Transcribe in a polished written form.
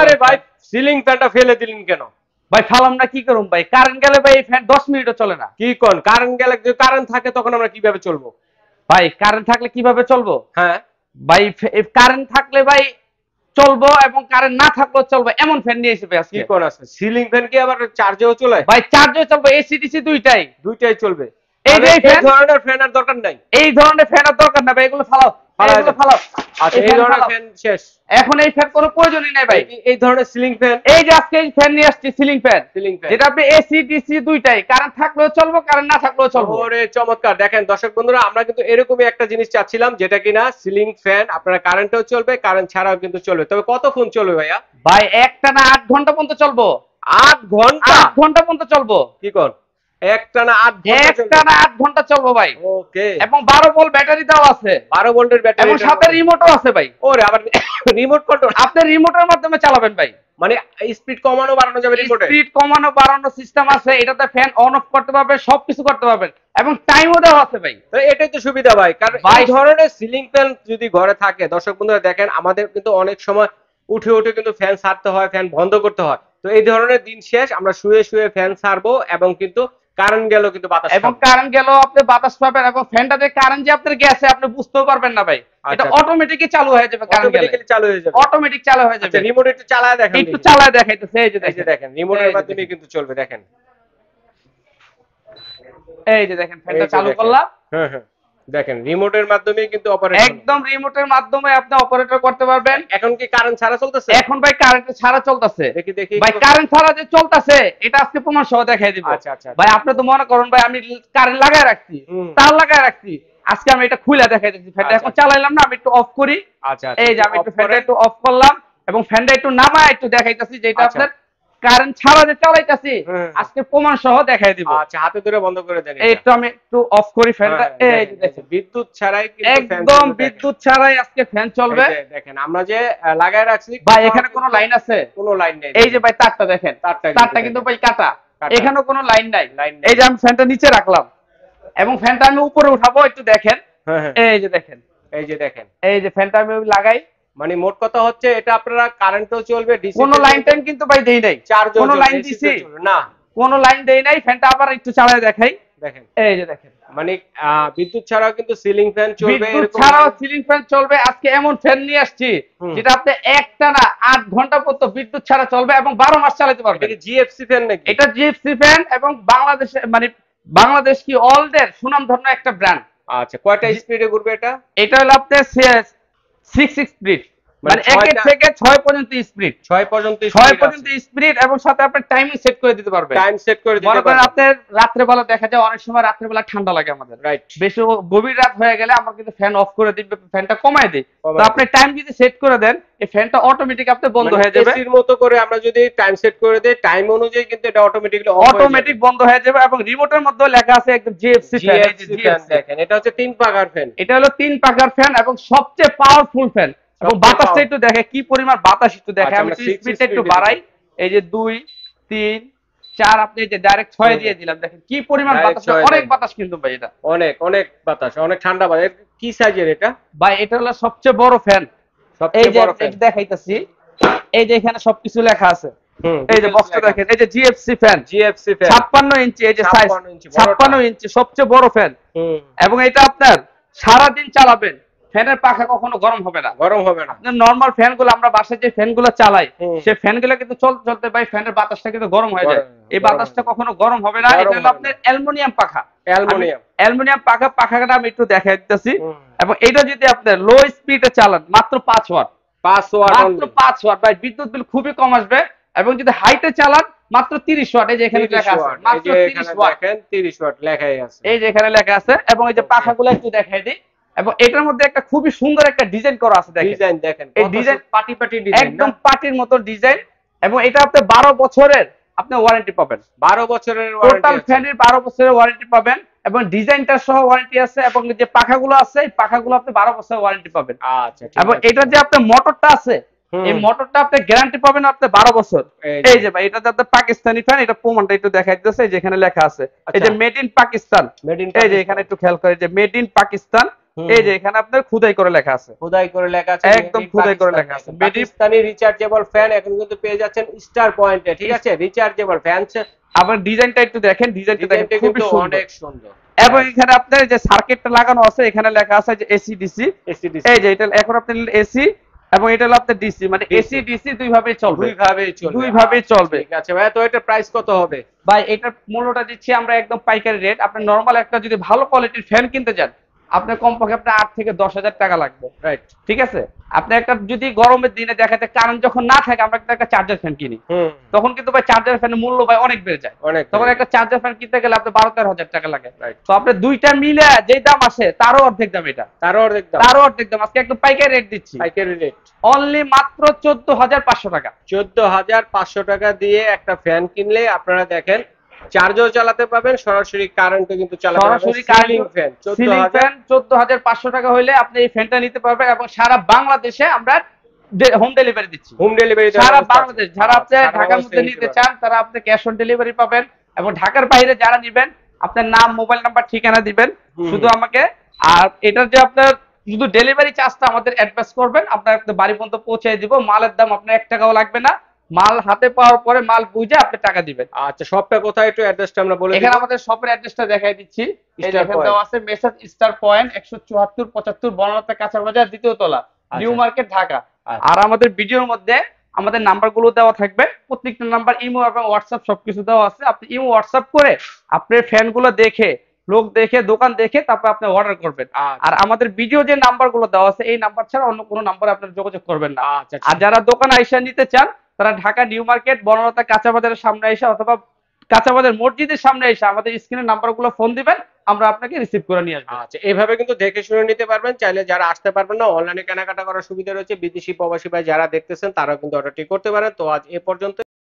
আরে ভাই সিলিং ফ্যানটা ফেলে দিলেন কেন? ভাই ফালাম না কি করুম ভাই, কারেন্ট গেলে ভাই এই ফ্যান 10 মিনিটও চলে না। কি কোন? কারেন্ট গেলে, যদি কারেন্ট থাকে তখন আমরা কিভাবে চলবো? ভাই কারেন্ট থাকলে কিভাবে চলবো? হ্যাঁ ভাই কারেন্ট থাকলে ভাই চলবো এবং কারেন্ট না থাকলেও চলবে, এমন ফ্যান নিয়ে এসে আজকে। কি কোন আছে? সিলিং ফ্যান কি আবার চার্জেও চলে? ভাই চার্জে চলবে, এসি ডিসি দুইটাই চলবে। এই ধরনের ফ্যান আর দরকার নাই। এই ধরনের ফ্যান আর দরকার না ভাই, এগুলো ফালাও ফালাও। আচ্ছা এই ধরনের ফ্যান শেষ, এখন এই ফ্যান কোনো প্রয়োজনই নাই ভাই। এই ধরনের সিলিং ফ্যান, এই যে আজকে এই ফ্যান নিয়ে আসছি সিলিং ফ্যান, যেটা আপনি এসি ডিসি দুইটাই, কারেন্ট থাকলেও চলবে কারেন্ট না থাকলেও চলবে। ওরে চমৎকার। দেখেন দর্শক বন্ধুরা, আমরা কিন্তু এরকমই একটা জিনিস চাচ্ছিলাম, যেটা কিনা সিলিং ফ্যান আপনারা কারেন্টেও চলবে, কারেন্ট ছাড়াও কিন্তু চলবে। তবে কতক্ষণ চলবে ভাইয়া? ভাই একটানা 8 ঘন্টা পর্যন্ত চলবো। 8 ঘন্টা? 8 ঘন্টা পর্যন্ত চলবো। কি কোন? একটানা 8 ঘন্টা? একটানা 8 ঘন্টা চলবো ভাই। ওকে। এবং 12 ভোল্ট ব্যাটারি দাও আছে। 12 ভোল্টের ব্যাটারি এবং সাথে রিমোটও আছে ভাই। ওরে আবার রিমোট কন্ট্রোল? আপনি রিমোটের মাধ্যমে চালাবেন ভাই। মানে স্পিড কমানো বাড়ানো যাবে রিমোটে? স্পিড কমানো বাড়ানো সিস্টেম আছে, এটাতে ফ্যান অন অফ করতে পারবে, সবকিছু করতে পারবেন এবং টাইমও দেওয়া আছে ভাই। তো এটাই তো সুবিধা ভাই, কারণ এই ধরনের সিলিং ফ্যান যদি ঘরে থাকে, দর্শক বন্ধুরা দেখেন আমাদের কিন্তু অনেক সময় উঠে উঠে কিন্তু ফ্যান ছাড়তে হয়, ফ্যান বন্ধ করতে হয়। তো এই ধরনের দিন শেষ, আমরা শুয়ে শুয়ে ফ্যান ছাড়বো এবং কিন্তু কারেন্ট গেল কিন্তু বাতাস, এবং কারেন্ট গেল আপনি বাতাস পাবেন, এবং ফ্যানটাতে কারেন্ট যে আপনার গেছে আপনি বুঝতেও পারবেন না ভাই। এটা অটোমেটিকলি চালু হয়ে যাবে, কারেন্ট গেলে চালু হয়ে যাবে, অটোমেটিক চালু হয়ে যাবে। রিমোট একটু চালায় দেখেন, একটু চালায় দেখাইতেছে, এই যে দেখেন রিমোটের মাধ্যমে কিন্তু চলবে। দেখেন এই যে দেখেন ফ্যানটা চালু করলাম। হ্যাঁ হ্যাঁ দেখেন রিমোটের মাধ্যমে কিন্তু অপারেটর, একদম রিমোটের মাধ্যমে আপনি অপারেটর করতে পারবেন। এখন কি কারেন্ট ছাড়া চলতেছে? এখন ভাই কারেন্ট ছাড়া চলতেছে। দেখি দেখি ভাই কারেন্ট ছাড়া যে চলতেছে এটা আজকে প্রমাণ সহ দেখাই দিব। আচ্ছা আচ্ছা ভাই আপনি তো মনে করুন ভাই আমি কারেন্ট লাগায় রাখছি, তার লাগায় রাখছি, আজকে আমি এটা খুলে দেখাই দিচ্ছি। ফ্যানটা এখন চালাইলাম না, আমি একটু অফ করি। আচ্ছা এই যে আমি একটু ফ্যানটা একটু অফ করলাম এবং ফ্যানটা একটু নামায় একটু দেখাইতেছি, যেটা আপনার কারেন্ট ছাড়া যে চালাইতাছি আজকে প্রমাণ সহ দেখাই দিব। আচ্ছা হাতে ধরে বন্ধ করে দেন। এই তো আমি একটু অফ করি ফ্যানটা। এই যে দেখেন বিদ্যুৎ ছাড়াই কিন্তু একদম বিদ্যুৎ ছাড়াই আজকে ফ্যান চলবে। দেখেন আমরা যে লাগায় রাখছি ভাই এখানে কোনো লাইন আছে? কোনো লাইন নেই। এই যে ভাই তারটা দেখেন, তারটা কিন্তু ভাই কাটা, এখানেও কোনো লাইন নাই। এই যে আমি ফ্যানটা নিচে রাখলাম এবং ফ্যানটা আমি উপরে উঠাবো, একটু দেখেন। এই যে দেখেন, এই যে দেখেন, এই যে ফ্যানটা আমি লাগাই। মানে মোট কথা হচ্ছে এটা আপনারা কারেন্টও চলবে, ডিসি কোনো লাইন টাইম কিন্তু ভাই দেই নাই, কোনো লাইন দিছি না, কোনো লাইন দেই নাই। ফ্যানটা আবার একটু চালায় দেখাই। দেখেন এই যে দেখেন, মানে বিদ্যুৎ ছাড়াও কিন্তু সিলিং ফ্যান চলবে, বিদ্যুৎ ছাড়াও সিলিং ফ্যান চলবে। আজকে এমন ফ্যান নিয়ে আসছি যেটা আপনি একটানা 8 ঘন্টা পর্যন্ত বিদ্যুৎ ছাড়া চলবে এবং 12 মাস চালাতে পারবেন। এটা জিএফসি ফ্যান নাকি? এটা জিএফসি ফ্যান এবং বাংলাদেশে মানে বাংলাদেশ কি অলদের সুনামধন্য একটা ব্র্যান্ড। আচ্ছা কয়টা স্পিডে ঘুরবে এটা? এটা হলো আপনার 6 স্পিড, মানে 1 থেকে 6 পর্যন্ত স্পিড, 6 পর্যন্ত স্পিড এবং সাথে আপনি টাইমিং সেট করে দিতে পারবেন। টাইম সেট করে দিতে পারবেন। মনে করেন আপনার রাত্রে বেলা দেখা যায় অনেক সময় রাত্রে বেলা ঠান্ডা লাগে আমাদের, রাইট, বেশি গভীর রাত হয়ে গেলে আমরা কিন্তু ফ্যান অফ করে দিই, ফ্যানটা কমায় দিই। তো আপনি টাইম যদি সেট করে দেন এই ফ্যানটা অটোমেটিক আপনার বন্ধ হয়ে যাবে। এসির মতো করে আমরা যদি টাইম সেট করে দেই, টাইম অনুযায়ী কিন্তু এটা অটোমেটিক বন্ধ হয়ে যাবে এবং রিমোটের মধ্যে লেখা আছে একদম জিএফসি ফ্যান। এই যে জিএফসি দেখেন এটা হচ্ছে 3 পাখার ফ্যান, এটা হলো 3 পাখার ফ্যান এবং সবচেয়ে পাওয়ারফুল ফ্যান। এবং বাতাসটা একটু দেখে কি পরিমাণ বাতাস, একটু দেখে আমি স্পিডটা একটু বাড়াই। এই যে 2 3 4 আপনি যে ডাইরেক্ট 6 দিয়ে দিলাম, দেখেন কি পরিমাণ বাতাস, অনেক বাতাস কিন্তু ভাই, এটা অনেক অনেক বাতাস, অনেক ঠান্ডা বাতাস। কি সাইজের এটা ভাই? এটা হলো সবচেয়ে বড় ফ্যান। এই যে দেখাইতাছি, এই যে এখানে সবকিছু লেখা আছে। এই যে বক্সটা দেখেন, এই যে জিএফসি ফ্যান, 56 ইঞ্চি, এই যে সাইজ 56 ইঞ্চি, সবচেয়ে বড় ফ্যান। এবং এটা আপনার সারা দিন চালাবেন, ফ্যানের পাখা কখনো গরম হবে না, গরম হবে না। নরমাল ফ্যানগুলো আমরা বাসায় যে ফ্যানগুলো চালাই সেই ফ্যানগুলো কিন্তু চলতে চলতে ভাই ফ্যানের বাতাসটা কিন্তু গরম হয়ে যায়, এই বাতাসটা কখনো গরম হবে না। এটা হলো আপনার অ্যালুমিনিয়াম পাখা, অ্যালুমিনিয়াম পাখা। পাখাটা আমি একটু দেখাই দিতেছি। এবং এটা যদি আপনি লো স্পিডে চালান মাত্র 5 ওয়াট, মাত্র 5 ওয়াট ভাই, বিদ্যুৎ বিল খুবই কম আসবে। এবং যদি হাইটে চালান মাত্র 30 ওয়াট, এই যে এখানে লেখা আছে মাত্র 30 ওয়াট, দেখেন 30 ওয়াট লেখাই আছে, এই যে এখানে লেখা আছে। এবং এই যে পাখাগুলো একটু দেখাই দিই। এবং এটার মধ্যে একটা খুবই সুন্দর একটা ডিজাইন করা আছে, দেখেন দেখেন, এই ডিজাইন পাটি পাটি ডিজাইন, একদম পাটির মতো ডিজাইন। এবং এটা আপনি 12 বছরের আপনি ওয়ারেন্টি পাবেন, 12 বছরের ওয়ারেন্টি, টোটাল ফ্যানের 12 বছরের ওয়ারেন্টি পাবেন। এবং ডিজাইনটা সহ ওয়ারেন্টি আছে। এবং যে পাখাগুলো আছে এই পাখাগুলো আপনি 12 বছরের ওয়ারেন্টি পাবেন। আচ্ছা, এবং এটা যে আপনার মোটরটা আছে এই মোটরটা আপনি গ্যারান্টি পাবেন আপনি 12 বছর। এই যে ভাই এটা যাতে পাকিস্তানি ফ্যান, এটা প্রমাণটা একটু দেখাই দিতেছে, এই যে এখানে লেখা আছে এই যে মেড ইন পাকিস্তান, এই যে এখানে একটু খেয়াল করে যে মেড ইন পাকিস্তান। এই যে এখানে আপনার খোদাই করে লেখা আছে, খোদাই করে লেখা আছে, একদম খোদাই করে লেখা আছে পাকিস্তানি রিচার্জেবল ফ্যান এখন কিন্তু পেয়ে যাচ্ছেন স্টার পয়েন্টে, ঠিক আছে, রিচার্জেবল ফ্যান। আবার ডিজাইনটা একটু দেখেন, ডিজাইনটা দেখেন খুবই অনেক সুন্দর। এবং এখানে আপনার যে সার্কিটটা লাগানো আছে এখানে লেখা আছে যে এসি ডিসি, এই যে এটা এখন আপনি এসি এবং এটা হলো আপনার ডিসি, মানে এসি ডিসি দুই ভাবেই চলবে, দুই ভাবেই চলবে। ঠিক আছে ভাই, তো এটা প্রাইস কত হবে ভাই? এটার মূল্যটা দিচ্ছি আমরা একদম পাইকারি রেট। আপনি নরমাল একটা যদি ভালো কোয়ালিটির ফ্যান কিনতে যান আপনার কমপক্ষে আপনার 8 থেকে 10,000 টাকা লাগবে, রাইট? ঠিক আছে, আপনি একটা যদি গরমের দিনে দেখাতে কারেন্ট যখন না থাকে আমরা একটা চার্জার ফ্যান কিনি, তখন কিন্তু ভাই চার্জার ফ্যানের মূল্য ভাই অনেক বেড়ে যায়, তখন একটা চার্জার ফ্যান কিনতে গেলে আপনার 12-13,000 টাকা লাগে। তো আপনি দুইটা মিলে যে দাম আসে তারও অর্ধেক দাম, এটা তারও অর্ধেক দাম আজকে একদম পাইকারি রেট দিচ্ছি, পাইকারি রেট অনলি মাত্র 14,500 টাকা। 14,500 টাকা দিয়ে একটা ফ্যান কিনলে আপনারা দেখেন চার্জও চালাতে পাবেন, সরাসরি কারেন্টে কিন্তু চালাতে পারবেন। সরাসরি সিলিং ফ্যান 14,500 টাকা হইলে আপনি এই ফ্যানটা নিতে পারবেন এবং সারা বাংলাদেশে আমরা হোম ডেলিভারি দিচ্ছি। হোম ডেলিভারি সারা বাংলাদেশ, যারা আপনি ঢাকার মধ্যে নিতে চান তারা আপনি ক্যাশ অন ডেলিভারি পাবেন, এবং ঢাকার বাইরে যারা নেবেন আপনার নাম, মোবাইল নাম্বার, ঠিকানা দিবেন শুধু আমাকে। আর এটার যে আপনার শুধু ডেলিভারি চার্জটা আমাদের অ্যাডভান্স করবেন, আপনার বাড়ি পর্যন্ত পৌঁছে দিব। মালের দাম আপনার 1 টাকাও লাগবে না, মাল হাতে পাওয়ার পরে মাল বুঝে আপনি টাকা দিবেন। আচ্ছা, শপটা কোথায় একটু অ্যাড্রেসটা আমরা বলে দিই। এখানে আমাদের শপের অ্যাড্রেসটা দেখাই দিচ্ছি, এই দেখেন দেওয়া আছে মেসার্স স্টার পয়েন্ট 174-75 বনলতা কাঁচা বাজার, দ্বিতীয় তলা, নিউ মার্কেট, ঢাকা। আর আমাদের ভিডিওর মধ্যে আমাদের নাম্বারগুলো দেওয়া থাকবে, প্রত্যেকটা নাম্বার ইমো এবং হোয়াটসঅ্যাপ সবকিছু দেওয়া আছে। আপনি ইমো হোয়াটসঅ্যাপ করে আপনার ফ্যানগুলো দেখে, লোক দেখে, দোকান দেখে তারপর আপনি অর্ডার করবেন। আর আমাদের ভিডিও যে নাম্বারগুলো দেওয়া আছে এই নাম্বার ছাড়া অন্য কোনো নাম্বারে আপনারা যোগাযোগ করবেন না। আর যারা দোকানে আইসা নিতে চান তারা ঢাকা নিউ মার্কেট বনলতা কাঁচা বাজারের সামনে এসে অথবা কাঁচা বাজার মসজিদের সামনে এসে আমাদের স্ক্রিনের নাম্বারগুলো ফোন দিবেন, আমরা আপনাকে রিসিভ করে নিয়ে আসবো। আচ্ছা, এইভাবে কিন্তু দেখে শুনে নিতে পারবেন। চাইলে যারা আসতে পারবেন না, অনলাইনে কেনাকাটা করার সুবিধা রয়েছে। বিদেশি প্রবাসী ভাই যারা দেখতেছেন তারাও কিন্তু অর্ডারটি করতে পারেন। তো আজ এ পর্যন্ত।